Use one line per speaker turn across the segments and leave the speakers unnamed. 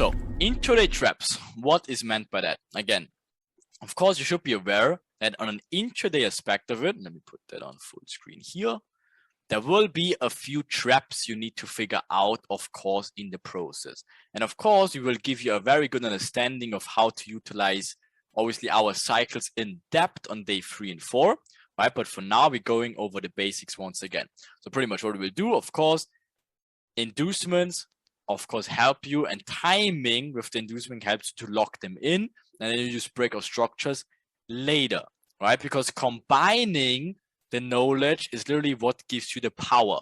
So intraday traps, what is meant by that? Again, of course, you should be aware that on an intraday aspect of it, let me put that on full screen here, there will be a few traps you need to figure out, of course, in the process. And of course, we will give you a very good understanding of how to utilize, obviously, our cycles in depth on day 3 and 4, right? But for now, we're going over the basics once again. So pretty much what we will do, of course, inducements, of course, help you, and timing with the inducement helps you to lock them in, and then you just break out structures later, right? Because combining the knowledge is literally what gives you the power.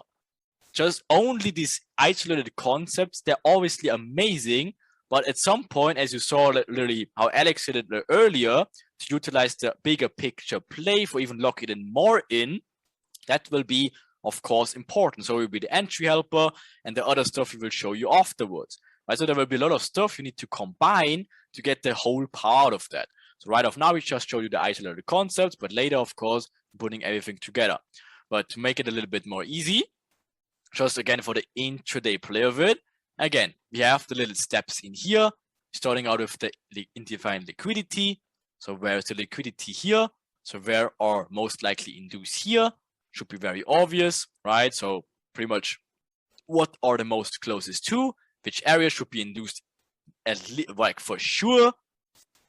Just only these isolated concepts, they're obviously amazing, but at some point, as you saw literally how Alex did it earlier, to utilize the bigger picture play for even locking it more in, that will be, of course, important. So it will be the entry helper and the other stuff we will show you afterwards. Right? So there will be a lot of stuff you need to combine to get the whole part of that. So right off now, we just show you the isolated concepts, but later, of course, putting everything together. But to make it a little bit more easy, just again for the intraday play of it, again, we have the little steps in here, starting out with the indefined liquidity. So where is the liquidity here? So where are most likely induced here? Should be very obvious, right? So pretty much what are the most closest to? Which area should be induced like for sure?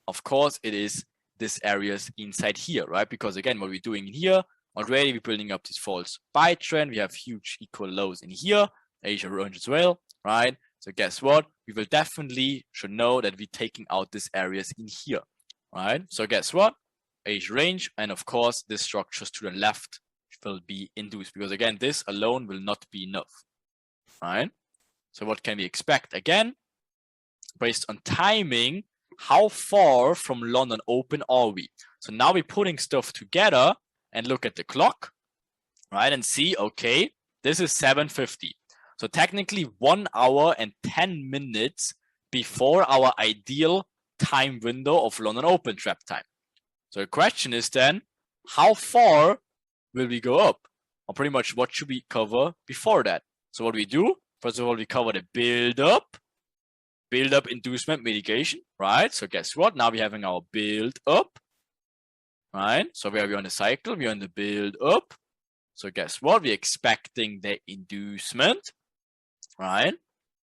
Of course, it is this areas inside here, right? Because again, what we're doing in here, already we're building up this false buy trend. We have huge equal lows in here, Asia range as well, right? So guess what? We will definitely should know that we're taking out these areas in here, right? So guess what? Asia range, and of course, this structures to the left will be induced, because again, this alone will not be enough, right? So what can we expect? Again, based on timing, how far from London open are we? So now we're putting stuff together and look at the clock, right? And see, okay, this is 7:50. So technically 1 hour and 10 minutes before our ideal time window of London open trap time. So the question is then, how far will we go up? Or pretty much what should we cover before that? So what we do, first of all, we cover the build up inducement mitigation, right? So guess what? Now we're having our build up, right? So where are we on the cycle? We're on the build up. So guess what? We're expecting the inducement, right?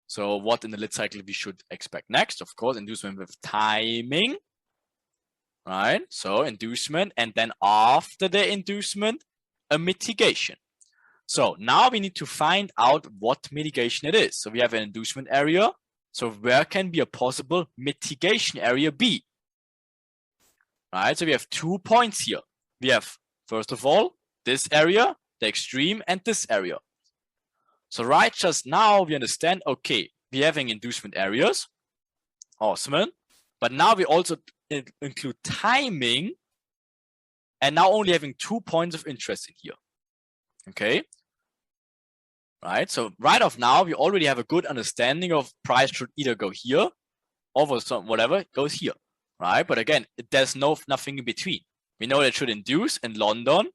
So what in the lit cycle we should expect next? Of course, inducement with timing, right? So inducement, and then after the inducement, a mitigation. So now we need to find out what mitigation it is. So we have an inducement area. So where can be a possible mitigation area be? Right, so we have 2 points here. We have, first of all, this area, the extreme, and this area. So right just now we understand, okay, we're having inducement areas, awesome, but now we also include timing, and now only having 2 points of interest in here, okay? Right, so right off now, we already have a good understanding of price should either go here, or for some whatever, goes here, right? But again, there's nothing in between. We know that it should induce in London,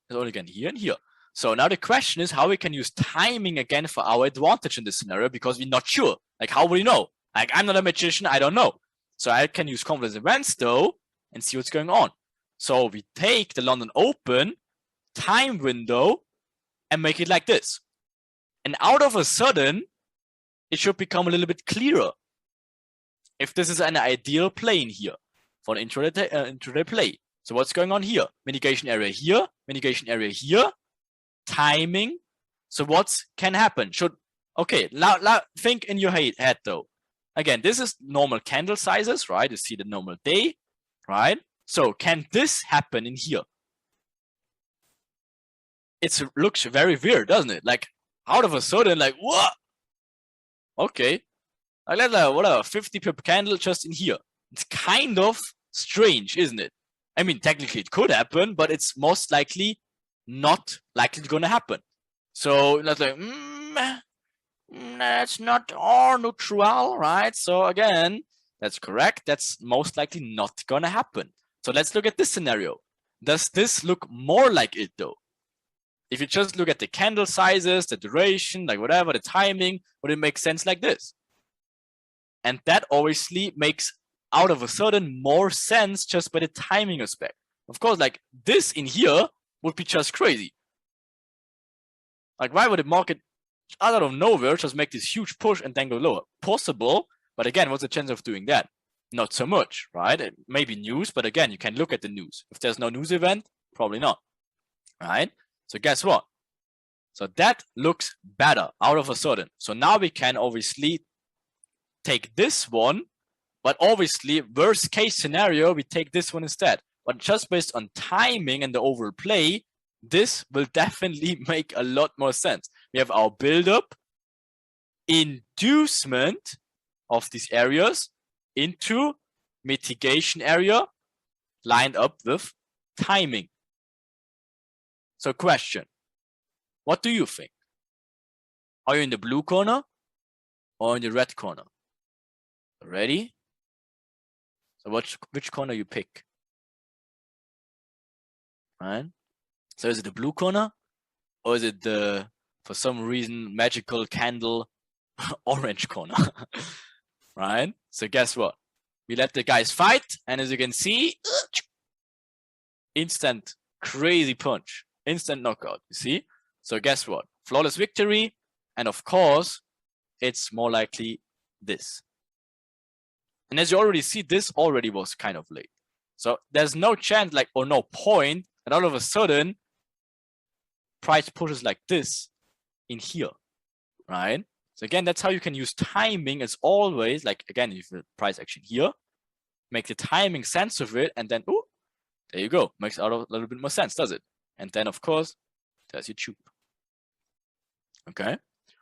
it's only again here and here. So now the question is how we can use timing again for our advantage in this scenario, because we're not sure. Like, how will we know? Like, I'm not a magician, I don't know. So I can use confluence events though, and see what's going on. So we take the London Open time window and make it like this. And out of a sudden, it should become a little bit clearer if this is an ideal plane here for an intraday play. So what's going on here? Mitigation area here, mitigation area here, timing. So what can happen? Okay, think in your head though. Again, this is normal candle sizes, right? You see the normal day, right? So can this happen in here? It looks very weird, doesn't it? Like, out of a sudden, like, what? Okay. Like, whatever, 50 pip candle just in here. It's kind of strange, isn't it? I mean, technically it could happen, but it's most likely not likely going to happen. So that's like, that's not all neutral, right? So again, that's correct. That's most likely not going to happen. So let's look at this scenario. Does this look more like it though? If you just look at the candle sizes, the duration, like whatever, the timing, would it make sense like this? And that obviously makes out of a sudden more sense just by the timing aspect. Of course, like this in here would be just crazy. Like, why would the market out of nowhere just make this huge push and then go lower? Possible, but again, what's the chance of doing that? Not so much, right? It may be news, but again, you can look at the news. If there's no news event, probably not, right? So guess what? So that looks better out of a sudden. So now we can obviously take this one, but obviously worst case scenario, we take this one instead. But just based on timing and the overall play, this will definitely make a lot more sense. We have our build-up, inducement of these areas into mitigation area lined up with timing. So question, what do you think? Are you in the blue corner or in the red corner? Ready? So which corner you pick? Right? So is it the blue corner or is it the, for some reason, magical candle orange corner? Right? So guess what? We let the guys fight, and as you can see, instant crazy punch, instant knockout, you see? So guess what? Flawless victory, and of course, it's more likely this. And as you already see, this already was kind of late. So there's no chance, like, or no point that all of a sudden price pushes like this in here, right? So again, that's how you can use timing as always. Like again, if the price action here, make the timing sense of it, and then oh, there you go. Makes a little bit more sense, does it? And then of course, there's your tube. Okay.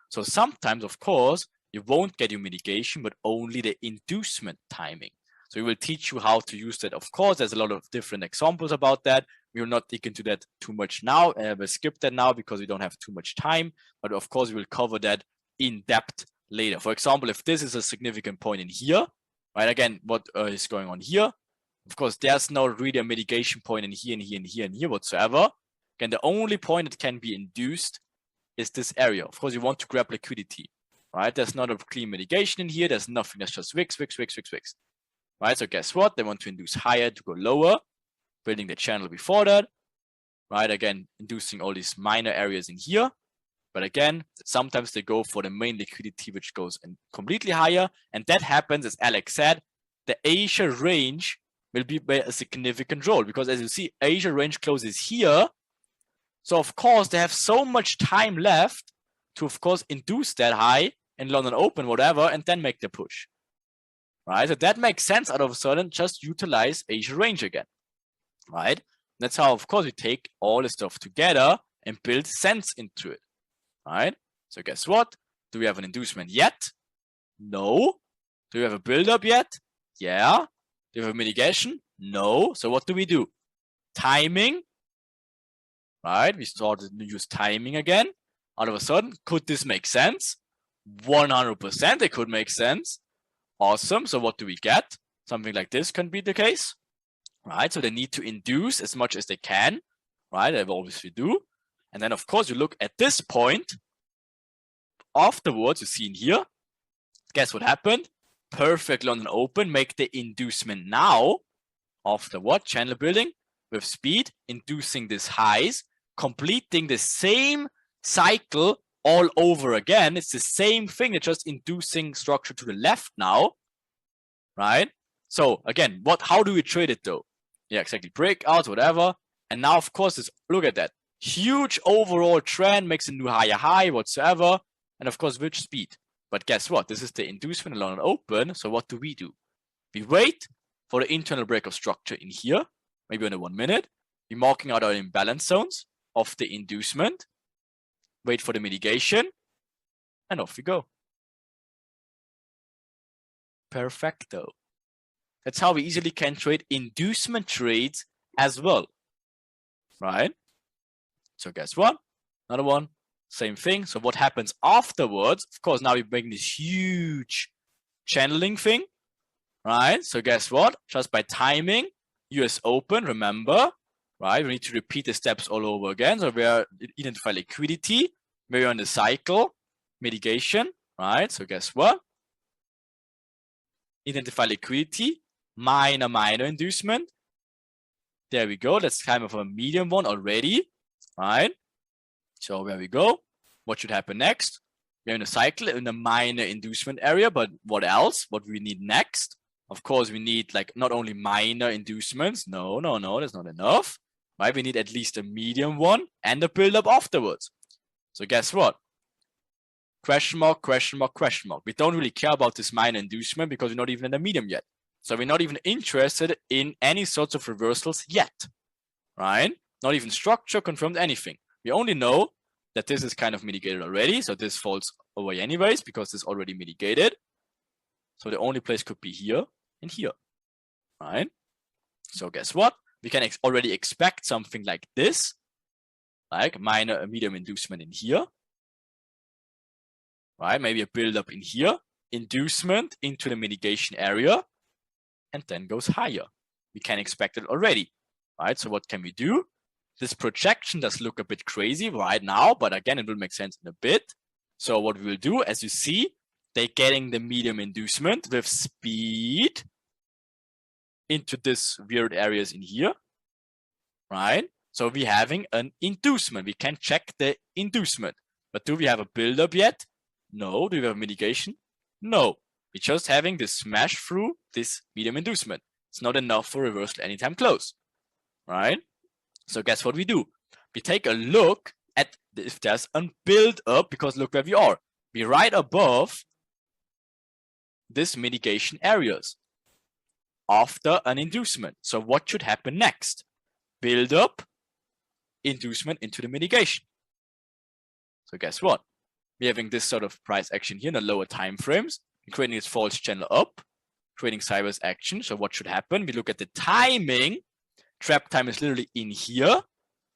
So sometimes, of course, you won't get your mitigation, but only the inducement timing. So we will teach you how to use that. Of course, there's a lot of different examples about that. We will not dig into that too much now. We'll skip that now because we don't have too much time. But of course, we will cover that in depth later. For example, if this is a significant point in here, right? Again, what is going on here? Of course, there's no really a mitigation point in here and here and here and here whatsoever. Again, the only point that can be induced is this area. Of course, you want to grab liquidity, right? There's not a clean mitigation in here. There's nothing. That's just wicks, wicks, wicks, wicks, wicks. Right? So guess what? They want to induce higher to go lower, building the channel before that, right? Again, inducing all these minor areas in here. But again, sometimes they go for the main liquidity, which goes completely higher. And that happens, as Alex said, the Asia range will be a significant role because as you see, Asia range closes here. So of course, they have so much time left to, of course, induce that high in London Open, whatever, and then make the push. Right? So that makes sense out of a sudden, just utilize Asia range again. Right? That's how, of course, we take all the stuff together and build sense into it. Right? So guess what? Do we have an inducement yet? No. Do we have a build-up yet? Yeah. Do we have a mitigation? No. So what do? Timing. Right? We started to use timing again. All of a sudden, could this make sense? 100% it could make sense. Awesome. So what do we get? Something like this can be the case. Right? So they need to induce as much as they can. Right? They obviously do. And then, of course, you look at this point. Afterwards, you see in here. Guess what happened? Perfect London Open. Make the inducement now. After what? Channel building with speed. Inducing these highs. Completing the same cycle all over again. It's the same thing. It's just inducing structure to the left now. Right? So, again, how do we trade it though? Yeah, exactly. Breakouts, whatever. And now, of course, look at that. Huge overall trend makes a new higher high whatsoever. And of course, which speed? But guess what? This is the inducement along an open. So what do? We wait for the internal break of structure in here. Maybe in 1 minute. We're marking out our imbalance zones of the inducement. Wait for the mitigation. And off we go. Perfecto. That's how we easily can trade inducement trades as well. Right? So guess what? Another one. Same thing. So what happens afterwards? Of course, now we're making this huge channeling thing. Right? So guess what? Just by timing, US Open, remember, right? We need to repeat the steps all over again. So we identify liquidity. We're on the cycle, mitigation, right? So guess what? identify liquidity, minor inducement. There we go. That's kind of a medium one already, right? So there we go. What should happen next? We're in a cycle in a minor inducement area, but what else? What we need next? Of course, we need like not only minor inducements. No, that's not enough. Right? We need at least a medium one and a build-up afterwards. So guess what? Question mark, question mark, question mark. We don't really care about this minor inducement because we're not even in the medium yet. So we're not even interested in any sorts of reversals yet, right? Not even structure, confirmed, anything. We only know that this is kind of mitigated already. So this falls away anyways because it's already mitigated. So the only place could be here and here, right? So guess what? We can already expect something like this, like minor, a medium inducement in here, right? Maybe a build-up in here, inducement into the mitigation area, and then goes higher. We can expect it already, right? So what can we do? This projection does look a bit crazy right now, but again, it will make sense in a bit. So what we will do, as you see, they're getting the medium inducement with speed into this weird areas in here, right? So we're having an inducement. We can check the inducement, but do we have a build-up yet? No. Do we have a mitigation? No. We're just having this smash through this medium inducement. It's not enough for reversal anytime close, right? So guess what we do? We take a look at if there's a build-up, because look where we are. We're right above this mitigation areas after an inducement. So what should happen next? Build-up, inducement into the mitigation. So guess what? We're having this sort of price action here in the lower time frames, creating this false channel up, creating sideways action. So what should happen? We look at the timing. Trap time is literally in here.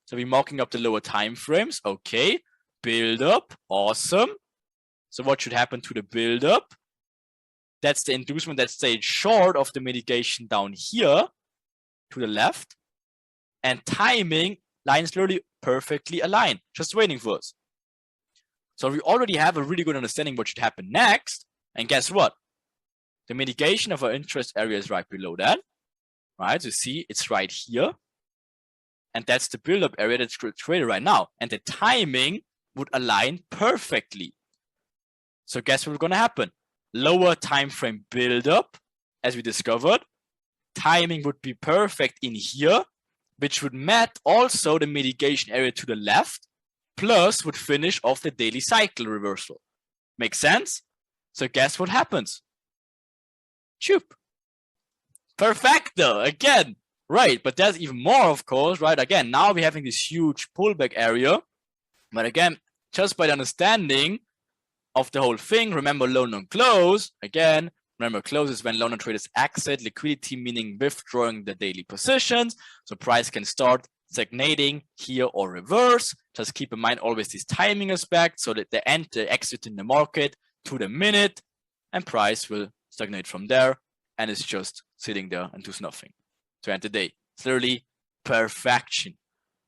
So we're marking up the lower time frames. Okay, build up, awesome. So what should happen to the build up? That's the inducement that stayed short of the mitigation down here to the left. And timing lines literally perfectly aligned, just waiting for us. So we already have a really good understanding what should happen next. And guess what? The mitigation of our interest area is right below that. Right, so see, it's right here. And that's the build-up area that's created right now. And the timing would align perfectly. So guess what's going to happen? Lower time frame build-up, as we discovered. Timing would be perfect in here, which would match also the mitigation area to the left, plus would finish off the daily cycle reversal. Make sense? So guess what happens? Choop. Perfecto, again, right, but there's even more, of course, right? Again, now we're having this huge pullback area, but again, just by the understanding of the whole thing, remember low non-close, again, remember close is when low non-traders exit, liquidity meaning withdrawing the daily positions, so price can start stagnating here or reverse. Just keep in mind always this timing aspect, so that the exit in the market to the minute, and price will stagnate from there, and it's just sitting there and does nothing to end the day. It's literally perfection.